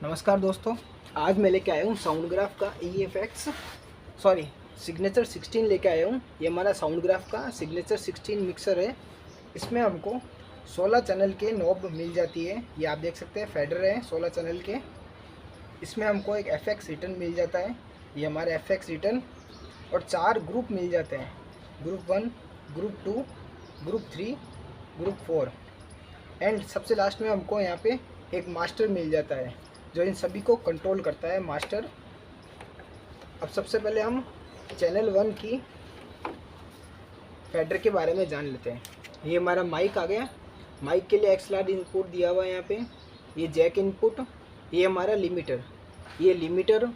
नमस्कार दोस्तों, आज मैं लेके आया हूँ साउंड ग्राफ का सिग्नेचर 16 लेके आया हूँ। ये हमारा साउंड ग्राफ का सिग्नेचर 16 मिक्सर है। इसमें हमको 16 चैनल के नॉब मिल जाती है। ये आप देख सकते हैं, फेडर है 16 चैनल के। इसमें हमको एक FX रिटर्न मिल जाता है। ये हमारा FX रिटर्न और 4 ग्रुप मिल जाते हैं, group 1, group 2, group 3, group 4 and सबसे लास्ट में हमको यहाँ पे एक मास्टर मिल जाता है जो इन सभी को कंट्रोल करता है, मास्टर। अब सबसे पहले हम चैनल 1 की फेडर के बारे में जान लेते हैं। ये हमारा माइक आ गया। माइक के लिए एक्सएलआर इनपुट दिया हुआ है यहाँ पे। ये जैक इनपुट, ये हमारा लिमिटर। ये लिमिटर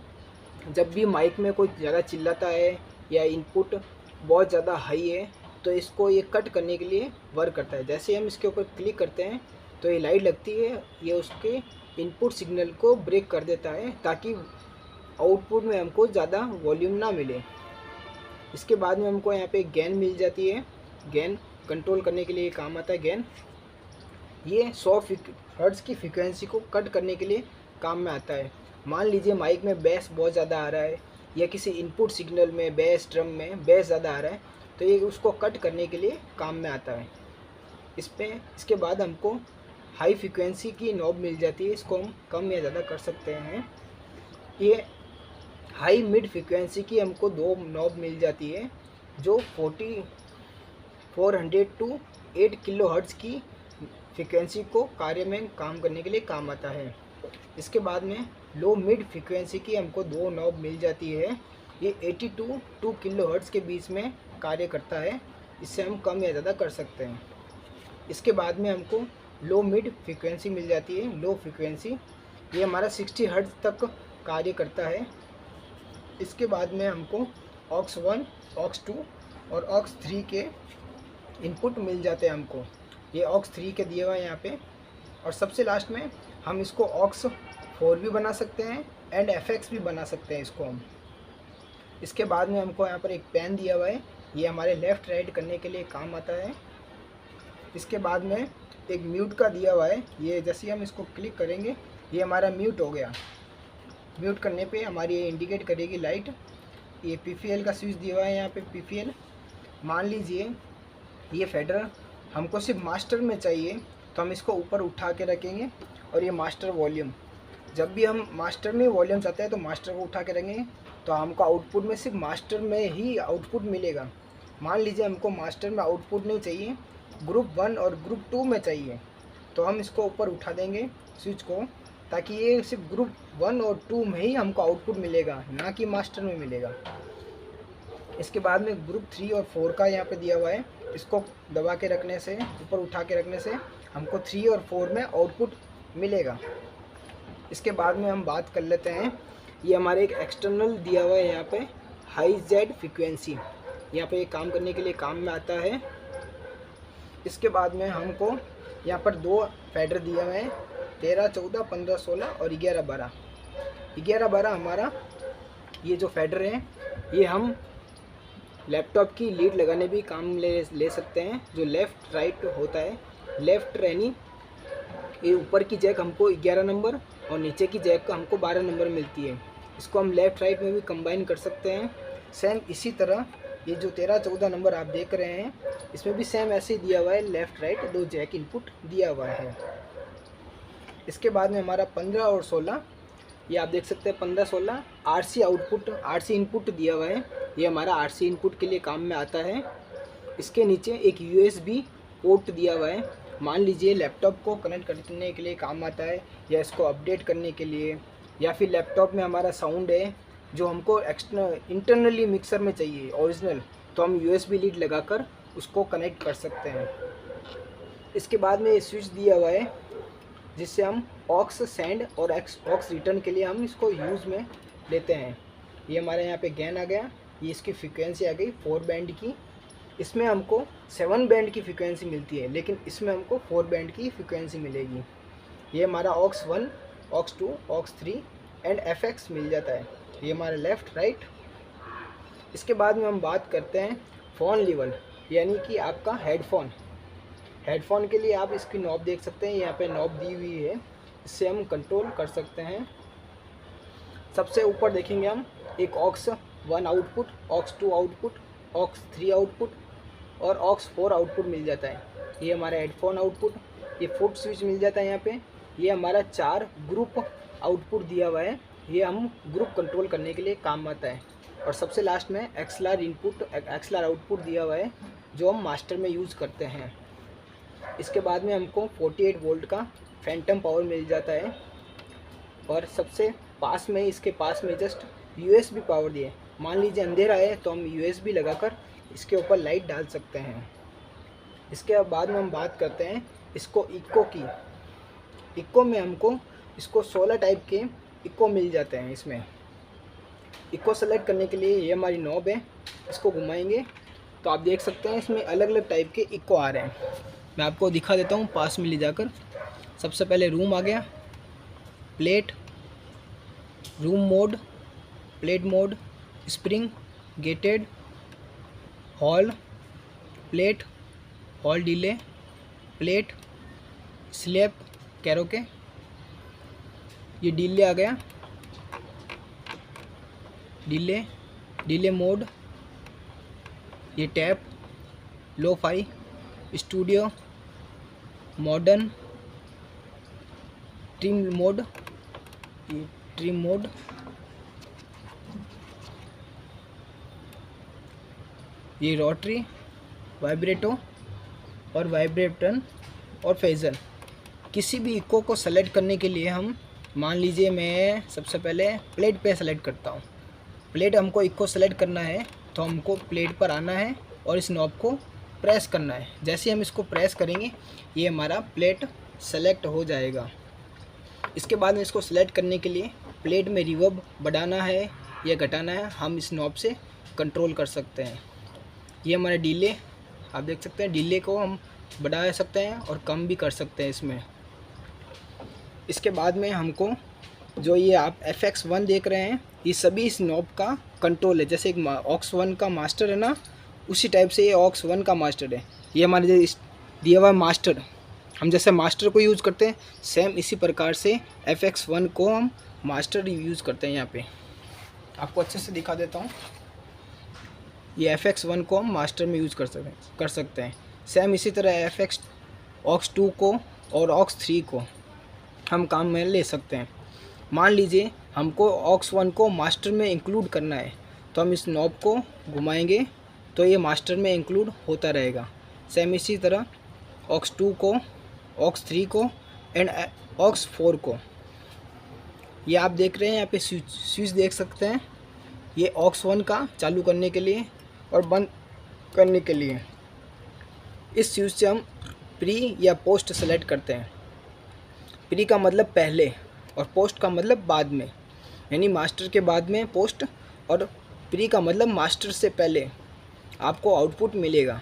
जब भी माइक में कोई ज़्यादा चिल्लाता है या इनपुट बहुत ज़्यादा हाई है तो इसको ये कट करने के लिए वर्क करता है। जैसे हम इसके ऊपर क्लिक करते हैं तो ये लाइट लगती है, ये उसके इनपुट सिग्नल को ब्रेक कर देता है ताकि आउटपुट में हमको ज़्यादा वॉल्यूम ना मिले। इसके बाद में हमको यहाँ पे गेन मिल जाती है। गेन कंट्रोल करने के लिए काम आता है गेन। ये 100 हर्ट्ज़ की फ्रीक्वेंसी को कट करने के लिए काम में आता है। मान लीजिए माइक में बेस बहुत ज़्यादा आ रहा है या किसी इनपुट सिग्नल में बेस ड्रम में बेस ज़्यादा आ रहा है तो ये उसको कट करने के लिए काम में आता है। इसके बाद हमको हाई फ्रीक्वेंसी की नॉब मिल जाती है। इसको हम कम या ज़्यादा कर सकते हैं। ये हाई मिड फ्रीक्वेंसी की हमको 2 नॉब मिल जाती है जो 400 टू 8 किलो हर्ट्ज़ की फ्रीक्वेंसी को कार्य में काम करने के लिए काम आता है। इसके बाद में लो मिड फ्रीक्वेंसी की हमको 2 नॉब मिल जाती है। ये 80 टू 2 किलो हर्ट्ज़ के बीच में कार्य करता है। इससे हम कम या ज़्यादा कर सकते हैं। इसके बाद में हमको लो मिड फ्रीक्वेंसी मिल जाती है। लो फ्रीक्वेंसी ये हमारा 60 हर्ट्ज़ तक कार्य करता है। इसके बाद में हमको ऑक्स 1, ऑक्स 2 और ऑक्स 3 के इनपुट मिल जाते हैं हमको। ये ऑक्स 3 के दिए हुए हैं यहाँ पे। और सबसे लास्ट में हम इसको ऑक्स 4 भी बना सकते हैं एंड FX भी बना सकते हैं इसको हम। इसके बाद में हमको यहाँ पर एक पेन दिया हुआ है। ये हमारे लेफ़्ट राइट करने के लिए काम आता है। इसके बाद में एक म्यूट का दिया हुआ है। ये जैसे हम इसको क्लिक करेंगे ये हमारा म्यूट हो गया। म्यूट करने पे हमारी ये इंडिकेट करेगी लाइट। ये PPL का स्विच दिया हुआ है यहाँ पे, PPL। मान लीजिए ये फेडर हमको सिर्फ मास्टर में चाहिए तो हम इसको ऊपर उठा के रखेंगे और ये मास्टर वॉल्यूम, जब भी हम मास्टर में वॉल्यूम चाहते हैं तो मास्टर को उठा के रखेंगे तो हमको आउटपुट में सिर्फ मास्टर में ही आउटपुट मिलेगा। मान लीजिए हमको मास्टर में आउटपुट नहीं चाहिए, ग्रुप 1 और ग्रुप 2 में चाहिए तो हम इसको ऊपर उठा देंगे स्विच को, ताकि ये सिर्फ ग्रुप 1 और 2 में ही हमको आउटपुट मिलेगा, ना कि मास्टर में मिलेगा। इसके बाद में ग्रुप 3 और 4 का यहाँ पे दिया हुआ है। इसको दबा के रखने से, ऊपर उठा के रखने से हमको 3 और 4 में आउटपुट मिलेगा। इसके बाद में हम बात कर लेते हैं, ये हमारे एक एक्सटर्नल दिया हुआ है यहाँ पे, हाई जेड फ्रीक्वेंसी। यहाँ पे ये काम करने के लिए काम में आता है। इसके बाद में हमको यहाँ पर 2 फेडर दिए हुए हैं, 13, 14, 15, 16 और 11, 12। 11, 12 हमारा ये जो फेडर है ये हम लैपटॉप की लीड लगाने भी काम ले सकते हैं। जो लेफ़्ट राइट होता है, लेफ़्ट यानी ये ऊपर की जैक हमको 11 नंबर और नीचे की जैक हमको 12 नंबर मिलती है। इसको हम लेफ़्ट राइट में भी कंबाइन कर सकते हैं। सेम इसी तरह ये जो 13, 14 नंबर आप देख रहे हैं इसमें भी सेम ऐसे ही दिया हुआ है, लेफ़्ट राइट 2 जैक इनपुट दिया हुआ है। इसके बाद में हमारा 15 और 16, ये आप देख सकते हैं 15, 16 RC आउटपुट, RC इनपुट दिया हुआ है। ये हमारा RC इनपुट के लिए काम में आता है। इसके नीचे एक USB पोर्ट दिया हुआ है। मान लीजिए लैपटॉप को कनेक्ट करने के लिए काम आता है या इसको अपडेट करने के लिए, या फिर लैपटॉप में हमारा साउंड है जो हमको इंटरनली मिक्सर में चाहिए ओरिजिनल, तो हम USB लीड लगाकर उसको कनेक्ट कर सकते हैं। इसके बाद में ये स्विच दिया हुआ है जिससे हम ऑक्स सेंड और ऑक्स रिटर्न के लिए हम इसको यूज़ में लेते हैं। ये हमारे यहाँ पे गेन आ गया। ये इसकी फ्रीक्वेंसी आ गई 4 बैंड की। इसमें हमको 7 बैंड की फ्रीक्वेंसी मिलती है, लेकिन इसमें हमको 4 बैंड की फ्रीक्वेंसी मिलेगी। ये हमारा aux 1, aux 2, aux 3 and FX मिल जाता है। ये हमारा लेफ़्ट राइट। इसके बाद में हम बात करते हैं फ़ोन लेवल, यानी कि आपका हेडफोन। हेडफोन के लिए आप इसकी नॉब देख सकते हैं, यहाँ पे नॉब दी हुई है। इससे हम कंट्रोल कर सकते हैं। सबसे ऊपर देखेंगे हम एक aux 1 output, aux 2 output, aux 3 output और ऑक्स 4 आउटपुट मिल जाता है। ये हमारा हेडफोन आउटपुट, ये फुट स्विच मिल जाता है यहाँ पे। ये हमारा 4 ग्रुप आउटपुट दिया हुआ है, ये हम ग्रुप कंट्रोल करने के लिए काम आता है। और सबसे लास्ट में एक्सएलआर इनपुट, एक्सएलआर आउटपुट दिया हुआ है जो हम मास्टर में यूज़ करते हैं। इसके बाद में हमको 48 वोल्ट का फैंटम पावर मिल जाता है। और सबसे पास में, इसके पास में जस्ट यूएसबी पावर दिए। मान लीजिए अंधेरा है तो हम यूएसबी लगाकर इसके ऊपर लाइट डाल सकते हैं। इसके बाद में हम बात करते हैं इसको इको की। इको में हमको इसको 16 टाइप के इको मिल जाते हैं। इसमें इको सेलेक्ट करने के लिए ये हमारी नॉब है, इसको घुमाएंगे तो आप देख सकते हैं इसमें अलग अलग टाइप के इको आ रहे हैं। मैं आपको दिखा देता हूँ पास में ले जाकर। सबसे पहले रूम आ गया, plate, room mode, plate mode, spring, gated, hall, plate, hall delay, plate, slab, karaoke, ये डिले आ गया, डिले, डिले मोड, ये tap, lo fi, studio, modern, trim mode, ये ट्रिम मोड, ये रोटरी, वाइब्रेटो और वाइब्रेटन और फेजर। किसी भी इको को सेलेक्ट करने के लिए हम, मान लीजिए मैं सबसे पहले प्लेट पे सेलेक्ट करता हूँ। प्लेट हमको इको सेलेक्ट करना है तो हमको प्लेट पर आना है और इस नॉब को प्रेस करना है। जैसे हम इसको प्रेस करेंगे ये हमारा प्लेट सेलेक्ट हो जाएगा। इसके बाद में इसको सेलेक्ट करने के लिए प्लेट में रिवर्ब बढ़ाना है या घटाना है, हम इस नॉब से कंट्रोल कर सकते हैं। ये हमारा डिले, आप देख सकते हैं डिले को हम बढ़ा सकते हैं और कम भी कर सकते हैं इसमें। इसके बाद में हमको जो ये आप FX1 देख रहे हैं ये सभी इस नॉब का कंट्रोल है। जैसे एक ऑक्स 1 का मास्टर है ना, उसी टाइप से ये ऑक्स 1 का मास्टर है। ये हमारे जो दिया हुआ मास्टर, हम जैसे मास्टर को यूज़ करते हैं सेम इसी प्रकार से FX1 को हम मास्टर यूज़ करते हैं। यहाँ पे आपको अच्छे से दिखा देता हूँ। ये FX1 को हम मास्टर में यूज़ कर सकते हैं। सेम इसी तरह FX ऑक्स 2 को और ऑक्स 3 को हम काम में ले सकते हैं। मान लीजिए हमको ऑक्स 1 को मास्टर में इंक्लूड करना है तो हम इस नॉब को घुमाएंगे तो ये मास्टर में इंक्लूड होता रहेगा। सेम इसी तरह ऑक्स 2 को, ऑक्स 3 को एंड ऑक्स 4 को। ये आप देख रहे हैं यहाँ पे स्विच देख सकते हैं। ये ऑक्स 1 का चालू करने के लिए और बंद करने के लिए इस स्विच से हम प्री या पोस्ट सेलेक्ट करते हैं। प्री का मतलब पहले और पोस्ट का मतलब बाद में, यानी मास्टर के बाद में पोस्ट, और प्री का मतलब मास्टर से पहले आपको आउटपुट मिलेगा।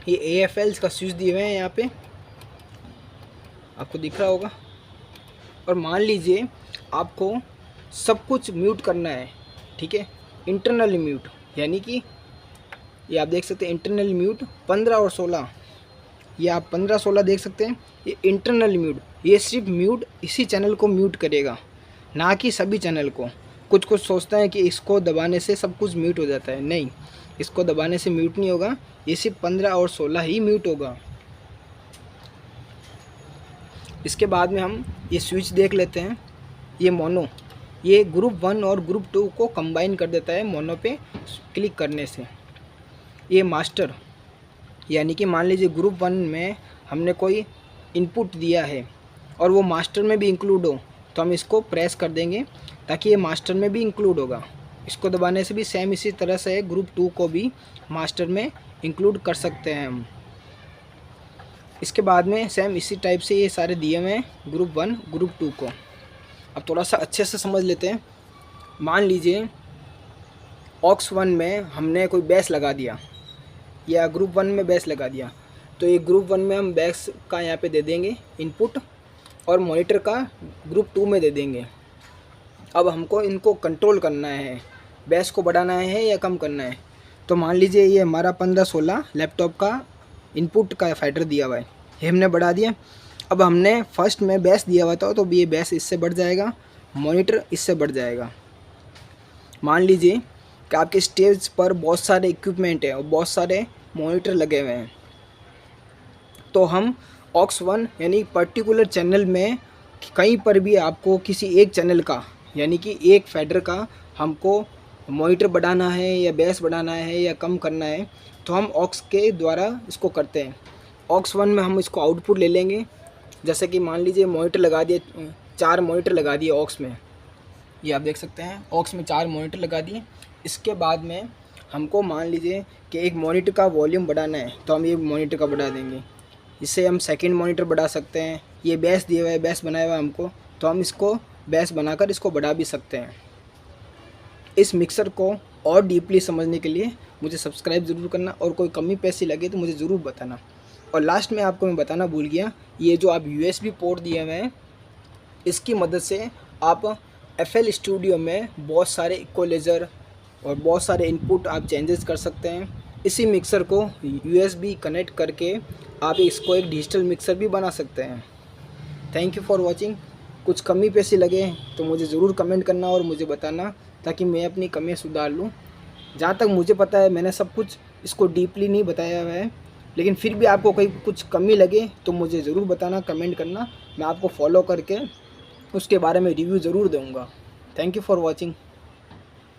ये AFL का स्विच दिए हुए हैं यहाँ पे, आपको दिख रहा होगा। और मान लीजिए आपको सब कुछ म्यूट करना है, ठीक है, इंटरनल म्यूट, यानी कि ये आप देख सकते हैं इंटरनल म्यूट 15 और 16, ये आप 15-16 देख सकते हैं। ये इंटरनल म्यूट, ये सिर्फ म्यूट इसी चैनल को म्यूट करेगा, ना कि सभी चैनल को। कुछ सोचता है कि इसको दबाने से सब कुछ म्यूट हो जाता है, नहीं, इसको दबाने से म्यूट नहीं होगा, ये सिर्फ 15 और 16 ही म्यूट होगा। इसके बाद में हम ये स्विच देख लेते हैं। ये मोनो, ये ग्रुप 1 और ग्रुप 2 को कंबाइन कर देता है मोनो पे क्लिक करने से। ये मास्टर, यानी कि मान लीजिए ग्रुप 1 में हमने कोई इनपुट दिया है और वो मास्टर में भी इंक्लूड हो तो हम इसको प्रेस कर देंगे ताकि ये मास्टर में भी इंक्लूड होगा। इसको दबाने से भी सेम इसी तरह से ग्रुप 2 को भी मास्टर में इंक्लूड कर सकते हैं हम। इसके बाद में सेम इसी टाइप से ये सारे दिए हुए हैं ग्रुप 1 ग्रुप 2 को। अब थोड़ा सा अच्छे से समझ लेते हैं। मान लीजिए ऑक्स 1 में हमने कोई बेस लगा दिया या ग्रुप 1 में बेस लगा दिया, तो ये ग्रुप 1 में हम बेस का यहाँ पे दे देंगे इनपुट और मॉनिटर का ग्रुप 2 में दे देंगे। अब हमको इनको कंट्रोल करना है, बेस को बढ़ाना है या कम करना है। तो मान लीजिए ये हमारा 15-16 लैपटॉप का इनपुट का फाइटर दिया हुआ है, ये हमने बढ़ा दिया। अब हमने फर्स्ट में बेस दिया हुआ था, तो ये बेस इससे बढ़ जाएगा, मॉनिटर इससे बढ़ जाएगा। मान लीजिए कि आपके स्टेज पर बहुत सारे इक्विपमेंट है और बहुत सारे मॉनिटर लगे हुए हैं, तो हम ऑक्स 1 यानी पर्टिकुलर चैनल में कहीं पर भी आपको किसी एक चैनल का यानी कि एक फेडर का हमको मॉनिटर बढ़ाना है या बेस बढ़ाना है या कम करना है, तो हम ऑक्स के द्वारा इसको करते हैं। ऑक्स 1 में हम इसको आउटपुट ले लेंगे, जैसे कि मान लीजिए मॉनिटर लगा दिए, 4 मॉनिटर लगा दिए ऑक्स में, ये आप देख सकते हैं ऑक्स में 4 मॉनिटर लगा दिए। इसके बाद में हमको मान लीजिए कि एक मॉनिटर का वॉल्यूम बढ़ाना है, तो हम ये मॉनिटर का बढ़ा देंगे। इससे हम सेकंड मॉनिटर बढ़ा सकते हैं। ये बेस दिया हुआ है, बेस बनाया हुआ है हमको, तो हम इसको बेस बनाकर इसको बढ़ा भी सकते हैं। इस मिक्सर को और डीपली समझने के लिए मुझे सब्सक्राइब ज़रूर करना, और कोई कमी पेशी लगे तो मुझे ज़रूर बताना। और लास्ट में आपको मैं बताना भूल गया, ये जो आप USB पोर्ट दिए हुए हैं, इसकी मदद से आप FL स्टूडियो में बहुत सारे इक्वलाइज़र और बहुत सारे इनपुट आप चेंजेस कर सकते हैं। इसी मिक्सर को USB कनेक्ट करके आप इसको एक डिजिटल मिक्सर भी बना सकते हैं। Thank you for watching. कुछ कमी पेशी लगे तो मुझे ज़रूर कमेंट करना और मुझे बताना, ताकि मैं अपनी कमियां सुधार लूँ। जहाँ तक मुझे पता है मैंने सब कुछ इसको डीपली नहीं बताया हुआ है, लेकिन फिर भी आपको कहीं कुछ कमी लगे तो मुझे ज़रूर बताना, कमेंट करना। मैं आपको फॉलो करके उसके बारे में रिव्यू ज़रूर दूँगा। Thank you for watching.